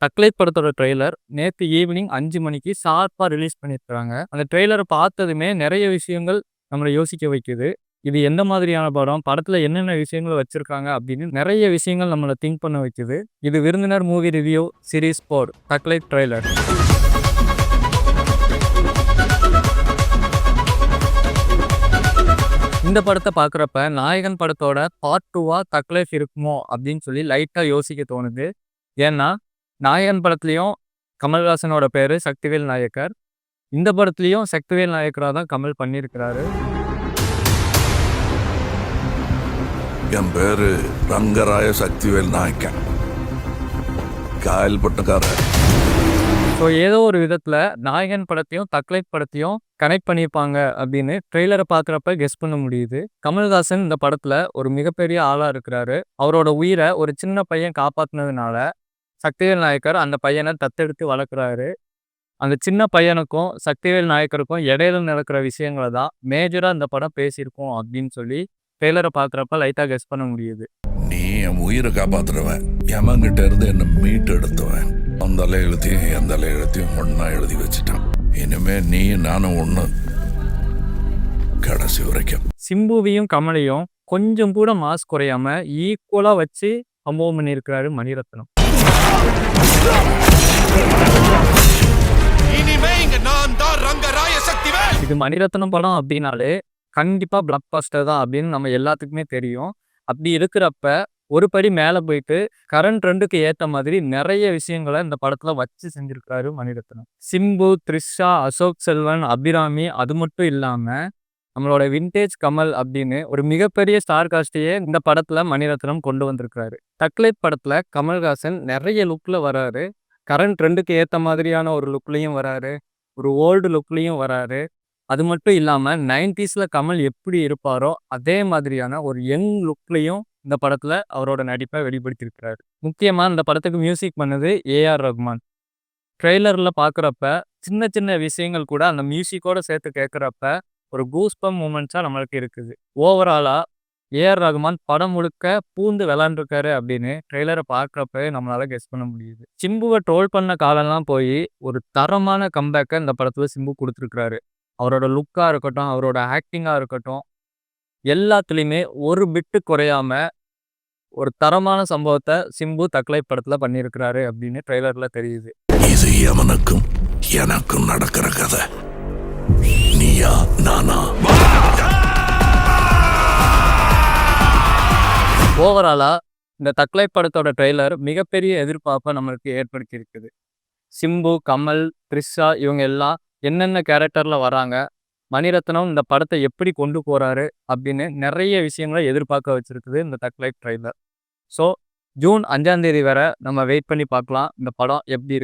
Thug Life படத்தோட trailer நேத்து evening 5 மணிக்கு ஷார்ப்பா ரிலீஸ் பண்ணியிருக்காங்க. அந்த ட்ரெய்லர பார்த்ததுமே நெறைய விஷயங்கள் நம்மள யோசிக்க வைக்குது. இது எந்த மாதிரியான படம்? படத்துல என்னென்ன விஷயங்கள் வச்சிருக்காங்க? அப்படின்னு நெறைய விஷயங்கள் நம்மள திங்க் பண்ண வைக்குது. இது விருந்தினர் movie review series 4 Thug Life trailer. இந்த படத்த பார்க்குறப்ப நாயகன் படத்தோட பார்ட் 2வா தக்லைஃப் இருக்குமோ? அப்படின்னு சொல்லி லைட்டா யோசிக்க தோணுது. ஏன்னா நாயகன் படத்துலயும் கமல்ஹாசனோட பேரு சக்திவேல் நாயக்கர். இந்த படத்துலயும் சக்திவேல் நாயக்கரா தான் கமல் பண்ணியிருக்கிறாரு. என் பேரு ரங்கராய சக்திவேல் நாயக்கன், காயல்பட்டக்காரர். ஸோ ஏதோ ஒரு விதத்துல நாயகன் படத்தையும் தக்லைஃப் படத்தையும் கனெக்ட் பண்ணியிருப்பாங்க அப்படின்னு ட்ரெய்லர பார்க்குறப்ப கெஸ் பண்ண முடியுது. கமல்ஹாசன் இந்த படத்துல ஒரு மிகப்பெரிய ஆளா இருக்கிறாரு. அவரோட உயிரை ஒரு சின்ன பையன் காப்பாத்துனதுனால சக்திவேல் நாயக்கர் அந்த பையனை தத்தெடுத்து வளர்க்குறாரு. அந்த சின்ன பையனுக்கும் சக்திவேல் நாயக்கருக்கும் இடையில நடக்கிற விஷயங்களை தான் மேஜரா இந்த படம் பேசியிருக்கோம் அப்படின்னு சொல்லி ட்ரெய்லரை பார்க்குறப்ப லைட்டா கெஸ் பண்ண முடியுது. நீ என் உயிரை காப்பாத்துறவன், எமங்கிட்ட இருந்து என்ன மீட்டு எடுத்துவன். அந்த எழுத்தையும் எந்த எழுத்தையும் ஒன்னா எழுதி வச்சுட்டான். இனிமே நீ நானும் ஒண்ணு, கடைசி வரைக்கும். சிம்புவையும் கமலையும் கொஞ்சம் கூட மாஸ் குறையாம ஈக்குவலா வச்சு சம்பவம் பண்ணியிருக்கிறாரு மணிரத்னம். இது மணிரத்னம் படம் அப்படின்னாலே கண்டிப்பா பிளாக் பஸ்டர் தான் அப்படின்னு நம்ம எல்லாத்துக்குமே தெரியும். அப்படி இருக்கிறப்ப ஒரு படி மேல போயிட்டு கரண்ட் ட்ரெண்டுக்கு ஏத்த மாதிரி நிறைய விஷயங்களை இந்த படத்துல வச்சு செஞ்சிருக்காரு மணிரத்னம். சிம்பு, த்ரிஷா, அசோக் செல்வன், அபிராமி, அது மட்டும் இல்லாம நம்மளோட விண்டேஜ் கமல் அப்படின்னு ஒரு மிகப்பெரிய ஸ்டார் காஸ்டையே இந்த படத்துல மணிரத்னம் கொண்டு வந்திருக்காரு. தக்லைஃப் படத்துல கமல்ஹாசன் நிறைய லுக்ல வராரு. கரண்ட் ட்ரெண்டுக்கு ஏத்த மாதிரியான ஒரு லுக்லயும் வராரு, ஒரு ஓல்டு லுக்லயும் வராரு. அது மட்டும் இல்லாம 90ஸ்ல கமல் எப்படி இருப்பாரோ அதே மாதிரியான ஒரு யங் லுக்லயும் இந்த படத்துல அவரோட நடிப்பை வெளிப்படுத்தியிருக்கிறாரு. முக்கியமா இந்த படத்துக்கு மியூசிக் பண்ணது ஏஆர் ரகுமான். ட்ரெய்லர்ல பார்க்குறப்ப சின்ன சின்ன விஷயங்கள் கூட அந்த மியூசிக்கோட சேர்த்து கேட்குறப்ப ஒரு கூஸ்பம் மூமெண்ட்ஸா நம்மளுக்கு இருக்குது. ஓவராலா ஏஆர் ரகுமான் படம் முழுக்க பூந்து விளாண்டுருக்காரு அப்படின்னு ட்ரெய்லரை பார்க்குறப்ப நம்மளால கெஸ் பண்ண முடியுது. சிம்புவை ட்ரோல் பண்ண காலம்லாம் போய் ஒரு தரமான கம்பேக்கை இந்த படத்துல சிம்பு கொடுத்துருக்காரு. அவரோட லுக்கா இருக்கட்டும், அவரோட ஆக்டிங்கா இருக்கட்டும், எல்லாத்துலேயுமே ஒரு பிட்டு குறையாம ஒரு தரமான சம்பவத்தை சிம்பு தக்லைஃப் படத்துல பண்ணியிருக்கிறாரு அப்படின்னு ட்ரெய்லர்ல தெரியுது. இது எவனுக்கும் எனக்கும் நடக்கிற கதை. நீயா நானா? ஓவராலா இந்த தக்லைஃப் படத்தோட ட்ரெய்லர் மிகப்பெரிய எதிர்பார்ப்பை நம்மளுக்கு ஏற்படுத்தி இருக்குது. சிம்பு, கமல், த்ரிஷா இவங்க எல்லாம் என்னென்ன கேரக்டர்ல வராங்க, மணிரத்னம் இந்த படத்தை எப்படி கொண்டு போறாரு அப்படின்னு நிறைய விஷயங்களை எதிர்பார்க்க வச்சிருக்குது இந்த தக்லைஃப் ட்ரெய்லர். ஸோ ஜூன் 5ஆம் தேதி வரை நம்ம வெயிட் பண்ணி பார்க்கலாம் இந்த படம் எப்படி இருக்கு.